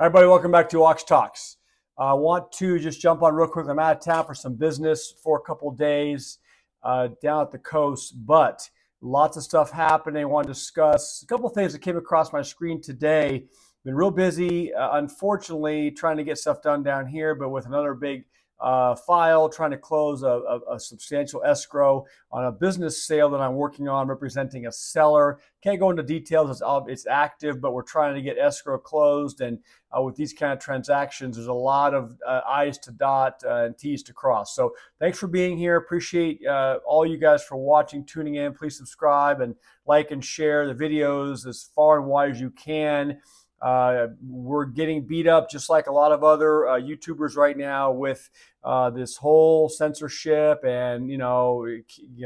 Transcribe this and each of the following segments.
Hi, everybody. Welcome back to Ox Talks. I want to just jump on real quick. I'm out of town for some business for a couple days down at the coast, but lots of stuff happening. I want to discuss a couple of things that came across my screen today. Been real busy, unfortunately, trying to get stuff done down here, but with another big file, trying to close a substantial escrow on a business sale that I'm working on, representing a seller. Can't go into details, it's active, but we're trying to get escrow closed. And with these kind of transactions, there's a lot of I's to dot and T's to cross. So thanks for being here. Appreciate all you guys for watching, tuning in. Please subscribe and like and share the videos as far and wide as you can. We're getting beat up just like a lot of other YouTubers right now with this whole censorship, and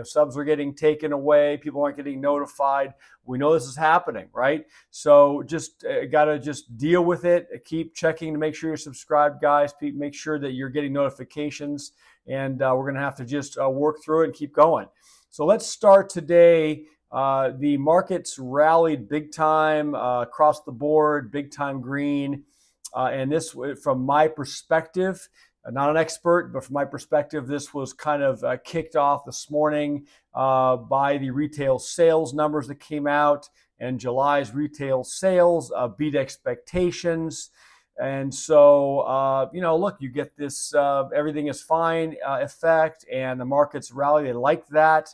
subs are getting taken away. People aren't getting notified. We know this is happening, right? So just gotta just deal with it. Keep checking to make sure you're subscribed, guys. Make sure that you're getting notifications, and we're gonna have to just work through it and keep going. So let's start today. The markets rallied big time across the board, big time green. And this, from my perspective, not an expert, but from my perspective, this was kind of kicked off this morning by the retail sales numbers that came out. And July's retail sales beat expectations. And so, look, you get this everything is fine effect, and the markets rally. They like that.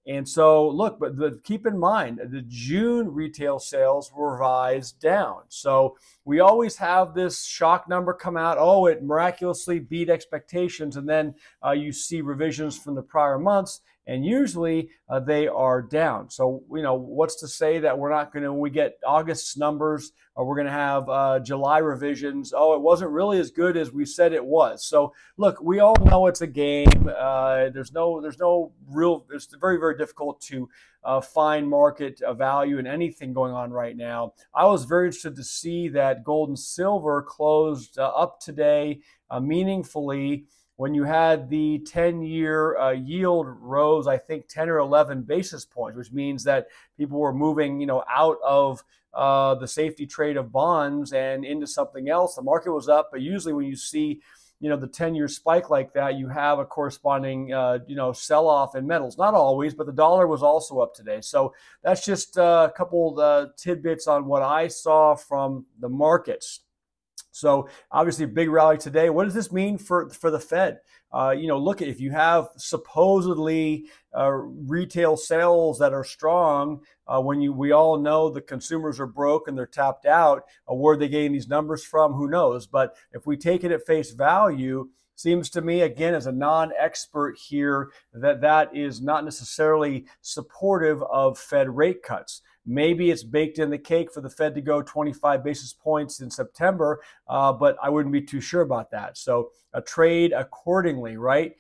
And so, look, but keep in mind, the June retail sales were revised down. So we always have this shock number come out. Oh, it miraculously beat expectations. And then you see revisions from the prior months, and usually they are down. So, what's to say that we're not going to, when we get August's numbers, we're going to have July revisions. Oh, it wasn't really as good as we said it was. So, look, we all know it's a game. It's very, very difficult to find market value in anything going on right now. I was very interested to see that gold and silver closed up today meaningfully. When you had the 10-year yield rose, I think 10 or 11 basis points, which means that people were moving, out of the safety trade of bonds and into something else. The market was up, but usually when you see, the 10-year spike like that, you have a corresponding, sell-off in metals. Not always, but the dollar was also up today. So that's just a couple tidbits on what I saw from the markets. So obviously a big rally today. What does this mean for the Fed? Look, if you have supposedly retail sales that are strong, we all know the consumers are broke and they're tapped out, where are they getting these numbers from? Who knows? But if we take it at face value, seems to me, again, as a non-expert here, that is not necessarily supportive of Fed rate cuts. Maybe it's baked in the cake for the Fed to go 25 basis points in September, but I wouldn't be too sure about that. So trade accordingly, right?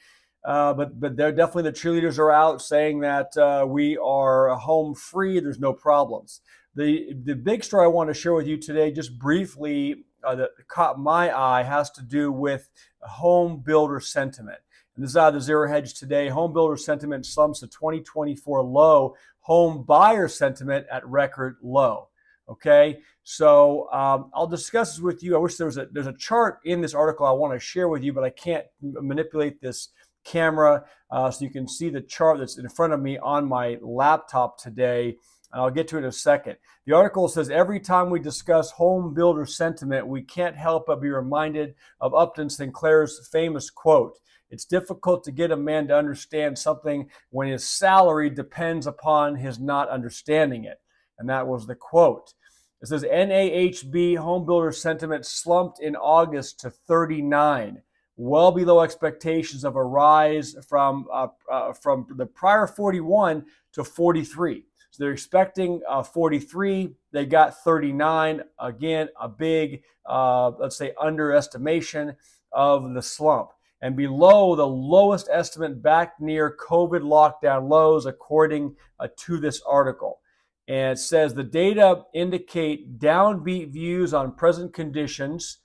But they're definitely, the cheerleaders are out saying that we are home free. There's no problems. The big story I want to share with you today, just briefly, that caught my eye, has to do with home builder sentiment. And this is out of the Zero Hedge today. Home builder sentiment slumps to 2024 low. Home buyer sentiment at record low. Okay, so I'll discuss this with you. I wish there's a chart in this article I want to share with you, but I can't manipulate this camera so you can see the chart that's in front of me on my laptop today. And I'll get to it in a second. The article says, every time we discuss home builder sentiment, we can't help but be reminded of Upton Sinclair's famous quote. It's difficult to get a man to understand something when his salary depends upon his not understanding it. And that was the quote. It says, NAHB home builder sentiment slumped in August to 39, well below expectations of a rise from the prior 41 to 43. So they're expecting 43. They got 39. Again, a big, let's say, underestimation of the slump. And below the lowest estimate back near COVID lockdown lows, according to this article. And it says the data indicate downbeat views on present conditions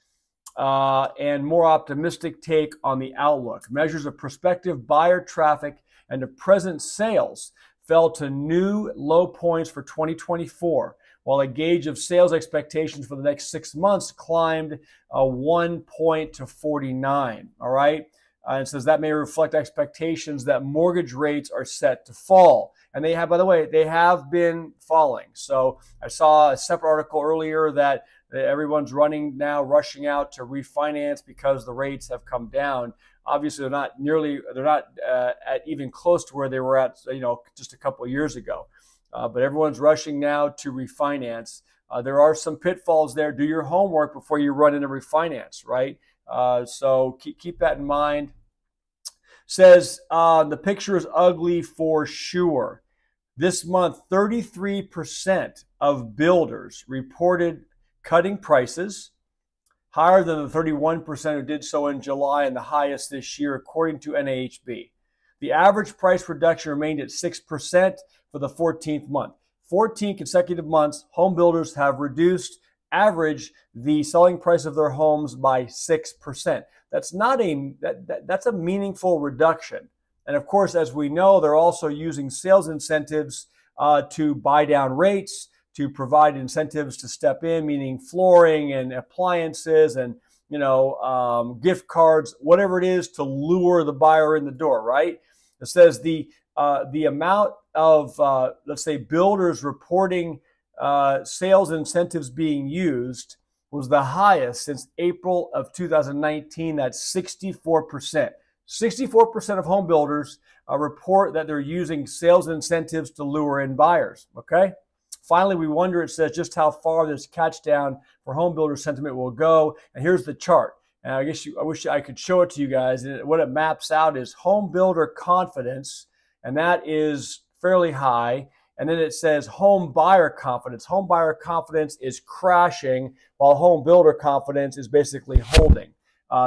and more optimistic take on the outlook. Measures of prospective buyer traffic and of present sales fell to new low points for 2024, while a gauge of sales expectations for the next 6 months climbed 1 point to 49. All right. It says that may reflect expectations that mortgage rates are set to fall. And they have, by the way, they have been falling. So I saw a separate article earlier that everyone's rushing out to refinance because the rates have come down. Obviously, they're not at even close to where they were at, just a couple of years ago. But everyone's rushing now to refinance. There are some pitfalls there. Do your homework before you run into refinance, right? So keep that in mind. Says the picture is ugly for sure. This month, 33% of builders reported cutting prices, higher than the 31% who did so in July and the highest this year, according to NAHB. The average price reduction remained at 6% for the 14th month. 14 consecutive months, home builders have reduced the selling price of their homes by 6%. That's a meaningful reduction. And of course, as we know, they're also using sales incentives to buy down rates, to provide incentives to step in, meaning flooring and appliances and gift cards, whatever it is to lure the buyer in the door, right? It says the amount of, let's say, builders reporting sales incentives being used was the highest since April of 2019. That's 64%. 64% of home builders report that they're using sales incentives to lure in buyers, okay? Finally, we wonder, it says, just how far this catch down for home builder sentiment will go. And here's the chart. And I wish I could show it to you guys. And what it maps out is home builder confidence, and that is fairly high. And then it says home buyer confidence. Home buyer confidence is crashing while home builder confidence is basically holding.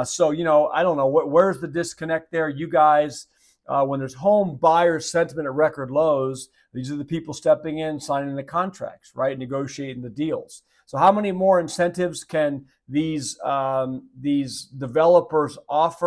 So, I don't know, where's the disconnect there? You guys, when there's home buyer sentiment at record lows, these are the people stepping in, signing the contracts, right? Negotiating the deals. So how many more incentives can these developers offer?